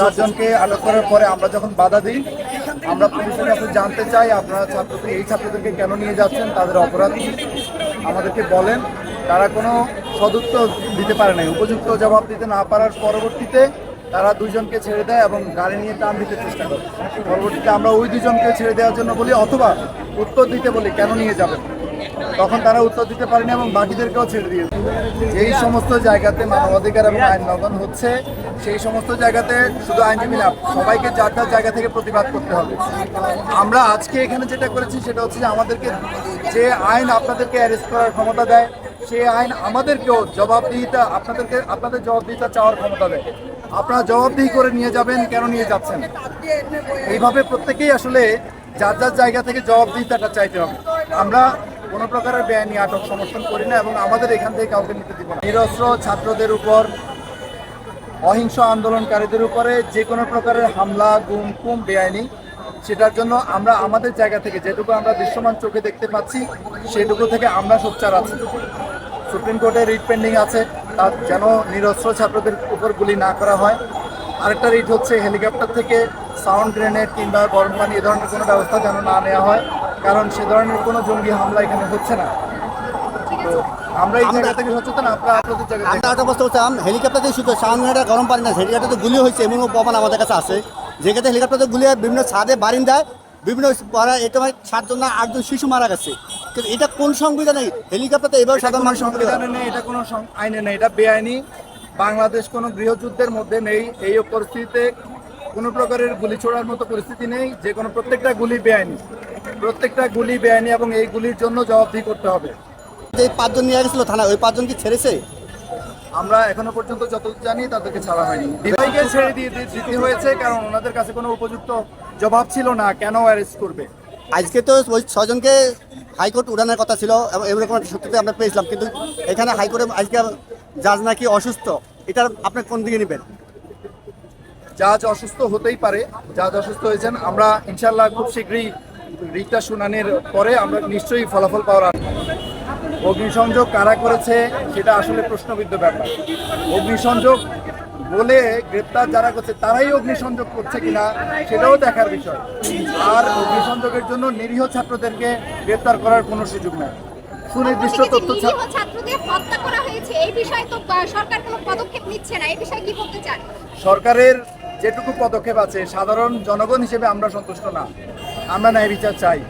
চারজনকে আটক করার পরে আমরা যখন বাধা দিই, আমরা পুলিশের কাছে জানতে চাই আপনারা এই ছাত্রদেরকে কেন নিয়ে যাচ্ছেন, তাদের অপরাধ কি আমাদেরকে বলেন। তারা কোনো সদুত্তর দিতে পারে নাই, উপযুক্ত জবাব দিতে না পারার পরবর্তীতে তারা দুইজনকে ছেড়ে দেয় এবং গাড়ি নিয়ে টান দিতে চেষ্টা করে। পরবর্তীতে আমরা ওই দুজনকে ছেড়ে দেওয়ার জন্য বলি অথবা উত্তর দিতে বলি কেন নিয়ে যাবেন, তখন তারা উত্তর দিতে পারেনি এবং বাকিদেরকেও ছেড়ে দিয়েছে। যেই সমস্ত জায়গাতে মানবাধিকার এবং আইন লঙ্ঘন হচ্ছে সেই সমস্ত জায়গাতে শুধু আইনজীবী না, সবাইকে যার যার জায়গা থেকে প্রতিবাদ করতে হবে। আমরা আজকে এখানে যেটা করেছি সেটা হচ্ছে যে আমাদেরকে যে আইন আপনাদেরকে অ্যারেস্ট করার ক্ষমতা দেয় সেই আইন আমাদেরকেও জবাবদিহিতা আপনাদের জবাবদিহিতা চাওয়ার ক্ষমতা দেয়। আপনারা জবাবদিহি করে নিয়ে যাবেন, কেন নিয়ে যাচ্ছেন, এইভাবে প্রত্যেকেই আসলে যার যার জায়গা থেকে জবাবদিহিতাটা চাইতে হবে। আমরা কোনো প্রকারের বেআইনি আটক সমর্থন করি না এবং আমাদের এখান থেকে কাউকে নিতে দিব না। নিরস্ত্র ছাত্রদের উপর, অহিংস আন্দোলনকারীদের উপরে যে কোনো প্রকারের হামলা, গুম, খুন বেআইনি। সেটার জন্য আমরা আমাদের জায়গা থেকে যেটুকু আমরা দৃশ্যমান চোখে দেখতে পাচ্ছি সেটুকু থেকে আমরা সোচ্চার আছি। সুপ্রিম কোর্টে রিট পেন্ডিং আছে, তার যেন নিরস্ত্র ছাত্রদের উপর গুলি না করা হয়। আরেকটা রিট হচ্ছে হেলিকপ্টার থেকে সাউন্ড গ্রেনেড কিংবা গরম পানি এ ধরনের কোনো ব্যবস্থা যেন না নেওয়া হয়, কারণ সে ধরনের কোনো জঙ্গি হামলা এখানে হচ্ছে না। তো আমরা এই জায়গা থেকে সচেতন, আপনাদের জায়গা আমরা একটা অবস্থা করছিলাম, হেলিকপ্টার থেকে শুধু সাউন্ড গ্রেনেড গরম পানি না, হেলিকপ্টারে গুলি হয়েছে এমন প্রমাণ আমাদের কাছে আছে। যেখানে হেলিকপ্টারে গুলি বিভিন্ন ছাদে বারিন্দায় বিভিন্ন এটা 7জন না 8জন শিশু মারা গেছে। কিন্তু এটা কোন সংবিধানে হেলিকপ্টারে এবার সাধারণ মানুষ সংবিধানে নেই, এটা কোনো আইনে নেই, এটা বেআইনি। বাংলাদেশ কোনো গৃহযুদ্ধের মধ্যে নেই। এই পরিস্থিতিতে কোনো প্রকারের গুলি ছোড়ার মতো পরিস্থিতি নেই। যে কোনো প্রত্যেকটা গুলি বেআইনি এবং এই গুলির জন্য জবাবদিহি করতে হবে। যে 5 জন নিয়ে গেছিল থানা, ওই 5 জন কি ছেড়েছে? আমরা এখনো পর্যন্ত যতদূর জানি তাদেরকে ছাড়া হয়নি। বিভাগকে ছেড়ে দিতে হয়েছে কারণ ওনাদের কাছে কোনো উপযুক্ত জবাব ছিল না কেন অ্যারেস্ট করবে। আজকে তো ওই 6 জনকে হাইকোর্ট উড়ানোর কথা ছিল এবং এরকম একটা সত্যতা আমরা পেয়েছিলাম, কিন্তু এখানে হাইকোর্টে আজকে জাজ নাকি অসুস্থ। এটা আপনি কোন দিকে নেবেন? জাজ অসুস্থ হতেই পারে, জাজ অসুস্থ হয়েছেন। আমরা ইনশাল্লাহ খুব শীঘ্রই রিটটা শুনানির পরে আমরা নিশ্চয়ই ফলাফল পাওয়ার। অগ্নিসংযোগ কারা করেছে সেটা আসলে প্রশ্নবিদ্ধ ব্যাপার। অগ্নিসংযোগ বলে গ্রেপ্তার যারা করছে তারাই অগ্নিসংযোগ করছে কিনা সেটাও দেখার বিষয়। আর অগ্নিসংযোগের জন্য নিরীহ ছাত্রদেরকে গ্রেপ্তার করার কোনো সুযোগ নেই। সুনির্দিষ্ট তথ্য ছাত্রদের হত্যা করা হয়েছে এই বিষয়ে তো সরকার কোনো পদক্ষেপ নিচ্ছে না, এই বিষয়ে কি বলতে চান? সরকারের যেটুকু পদক্ষেপ আছে সাধারণ জনগণ হিসেবে আমরা সন্তুষ্ট না। আমরা ন্যায় বিচার চাই।